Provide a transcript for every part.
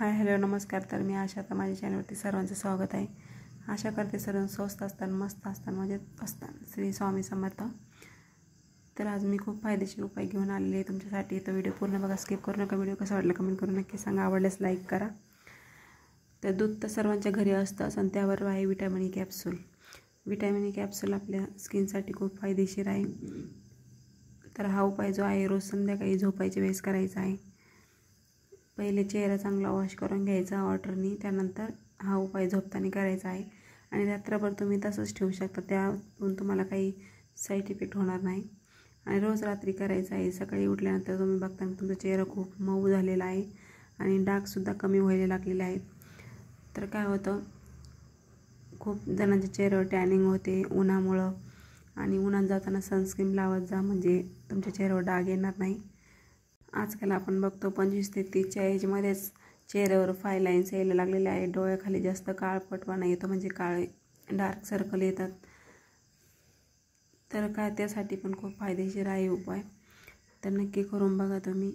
Hi hello नमस्कार. तर मी आशा, तर माझ्या चॅनलवरती सर्वांचं स्वागत आहे. आशा करते सर्व स्वस्त असताना मस्त असताना मजेत असताना. श्री स्वामी समर्थ. तर आज मी खूप फायदेशीर उपाय घेऊन आलेले आहे तुमच्यासाठी. तर व्हिडिओ पूर्ण बघा, स्किप करू नका. व्हिडिओ कसा वाटला कमेंट करून नक्की सांगा. आवडल्यास लाईक करा. तर दूध तर सर्वांच्या घरी असतंच आणि त्यावर आहे vitamin E capsule. Vitamin E capsule आपल्या स्किनसाठी खूप फायदेशीर आहे. तर हा उपाय जो आहे रोज संध्याकाळी झोपायच्या वेळेस करायचा आहे. पहिले चेहरा चांगला वॉश करून घ्यायचा वॉटरनी, त्यानंतर हा उपाय झोपताना करायचा आहे आणि रात्रभर तुम्ही तसंच ठेवू शकता. त्यातून तुम्हाला काही साईड इफेक्ट होणार नाही आणि रोज रात्री करायचं आहे. सकाळी उठल्यानंतर तुम्ही बघता तुमचा चेहरा खूप मऊ झालेला आहे आणि डागसुद्धा कमी व्हायला लागलेले आहेत. तर काय होतं, खूप जणांच्या चेहऱ्यावर टॅनिंग होते उन्हामुळं, आणि उन्हात जाताना सनस्क्रीन लावत जा, म्हणजे तुमच्या चेहऱ्यावर डाग येणार नाही. आजकाल आपण बघतो 25 ते 30च्या एजमध्येच चेहऱ्यावर फाय लाईन्स यायला लागलेल्या आहेत. डोळ्याखाली जास्त काळपटपणा येतो, म्हणजे काळे डार्क सर्कल येतात. तर काय त्यासाठी पण खूप फायदेशीर आहे उपाय. तर नक्की करून बघा तुम्ही.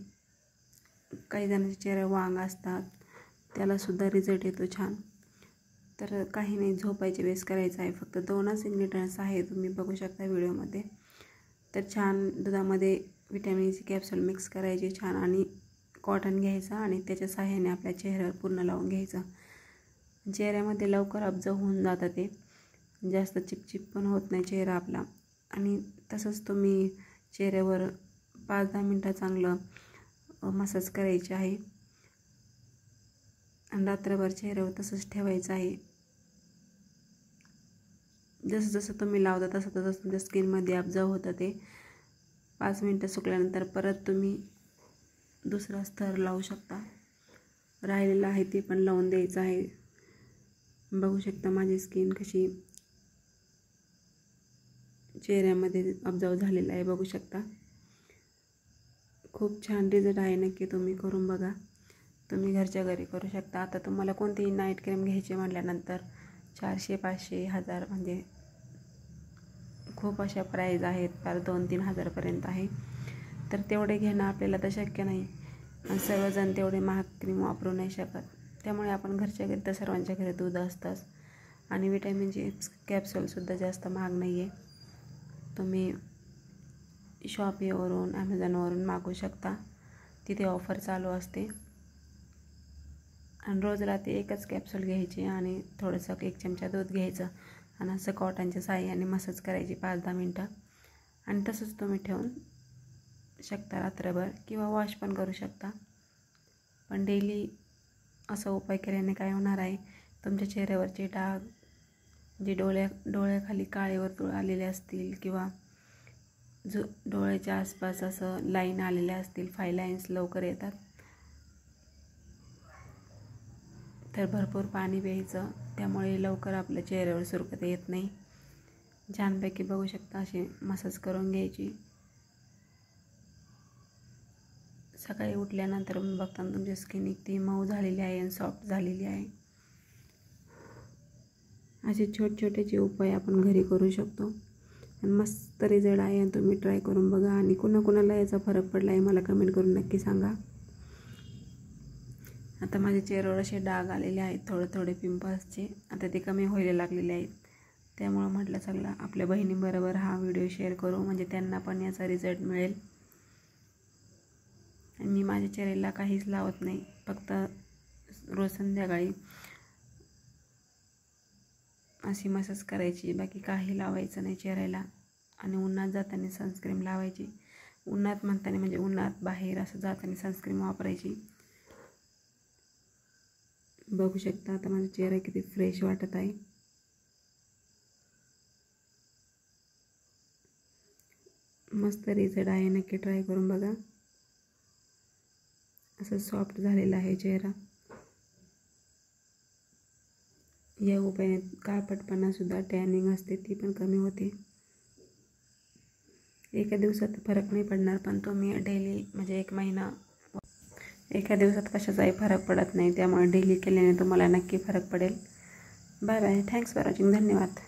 काही जणांच्या चेहऱ्यावर वांग असतात, त्यालासुद्धा रिझल्ट येतो छान. तर काही नाही, झोपायच्या वेळेस करायचं आहे. फक्त 2च इन्ग्रेडियंट्स आहे, तुम्ही बघू शकता व्हिडिओमध्ये. तर छान दुधामध्ये विटॅमिन सी कॅप्सूल मिक्स करायचे छान, आणि कॉटन घ्यायचा आणि त्याच्या साहाय्याने आपल्या चेहऱ्यावर पूर्ण लावून घ्यायचं. चेहऱ्यामध्ये लवकर ऑब्झर्व होऊन जातं, ते जास्त चिपचिप पण होत नाही चेहरा आपला. आणि तसंच तुम्ही चेहऱ्यावर 5-10 मिनटं चांगलं मसाज करायचे आहे आणि रात्रभर चेहऱ्यावर तसंच ठेवायचं आहे. जसं जसं तुम्ही लावता तसं तसं तुमच्या स्किनमध्ये ऑब्झर्व होतं ते. 5 मिनटं सुकल्यानंतर परत तुम्ही दुसरा स्तर लावू शकता. राहिलेलं आहे ते पण लावून द्यायचं आहे. बघू शकता माझी स्किन कशी चेहऱ्यामध्ये ऑब्झर्व झालेलं आहे, बघू शकता. खूप छान रिझल्ट आहे. नक्की तुम्ही करून बघा. तुम्ही घरच्या घरी करू शकता. आता तुम्हाला कोणतीही नाईट क्रीम घ्यायची म्हटल्यानंतर 400, 500, 1000 म्हणजे खूप अशा प्राईज आहेत, फार 2-3 हजारपर्यंत आहे. तर तेवढे घेणं आपल्याला तर शक्य नाही आणि सर्वजण तेवढे महाग क्रीम वापरू नाही शकत. त्यामुळे आपण घरच्या घरी तर सर्वांच्या घरी दूध असतंच आणि विटॅमिन जी कॅप्सूलसुद्धा जास्त महाग नाही आहे. तुम्ही शॉपीवरून ॲमेझॉनवरून मागवू शकता, तिथे ऑफर चालू असते. आणि रोज रात्री एकच कॅप्सूल घ्यायची आणि थोडंसं 1 चमचा दूध घ्यायचं आणि असं कॉटनच्या साहाय्याने मसाज करायची 5-10 मिनटं, आणि तसंच तुम्ही ठेवून शकता रात्रभर, किंवा वॉश पण करू शकता. पण डेली असा उपाय केल्याने काय होणार आहे, तुमच्या चेहऱ्यावरचे डाग, जे डोळ्याखाली काळे वर्तुळ आलेले असतील, किंवा जो डोळ्याच्या आसपास असं लाईन आलेल्या असतील, फाय लाईन्स लवकर येतात. तर भरपूर पाणी प्यायचं, त्यामुळे लवकर आपल्या चेहऱ्यावर सुरकुत्या येत नाही. छानपैकी बघू शकता अशी मसाज करून घ्यायची. सकाळी उठल्यानंतर बघताना तुमची स्किन इतकी मऊ झालेली आहे आणि सॉफ्ट झालेली आहे. असे छोटे उपाय आपण घरी करू शकतो आणि मस्त रिझल्ट आहे. आणि तुम्ही ट्राय करून बघा आणि कुणाकुणाला याचा फरक पडला आहे मला कमेंट करून नक्की सांगा. आता माझ्या चेहऱ्यावर असे डाग आलेले आहेत, थोडे पिंपल्सचे. आता ते कमी व्हायला लागलेले आहेत. त्यामुळं म्हटलं चला आपल्या बहिणीबरोबर हा व्हिडिओ शेअर करू, म्हणजे त्यांना पण याचा रिझल्ट मिळेल. आणि मी माझ्या चेहऱ्याला काहीच लावत नाही, फक्त रोज संध्याकाळी अशी मसाज करायची, बाकी काही लावायचं नाही चेहऱ्याला. आणि उन्हात जाताना सनस्क्रीन लावायची. उन्हात म्हणताना म्हणजे उन्हात बाहेर असं जाताना सनस्क्रीन वापरायची. बघू शकता आता माझा चेहरा किती फ्रेश वाटत आहे. मस्त रिझल्ट आहे, नक्की ट्राय करून बघा. असं सॉफ्ट झालेला आहे चेहरा. या उपायाने काळपटपणासुद्धा, टॅनिंग असते ती पण कमी होते. एका दिवसात फरक नाही पडणार, पण तुम्ही डेली म्हणजे 1 महिना, एका दिवसात कशाचाही फरक पडत नाही. त्यामुळे डेली केल्याने तुम्हाला नक्की फरक पडेल. Bye bye. Thanks for watching. धन्यवाद.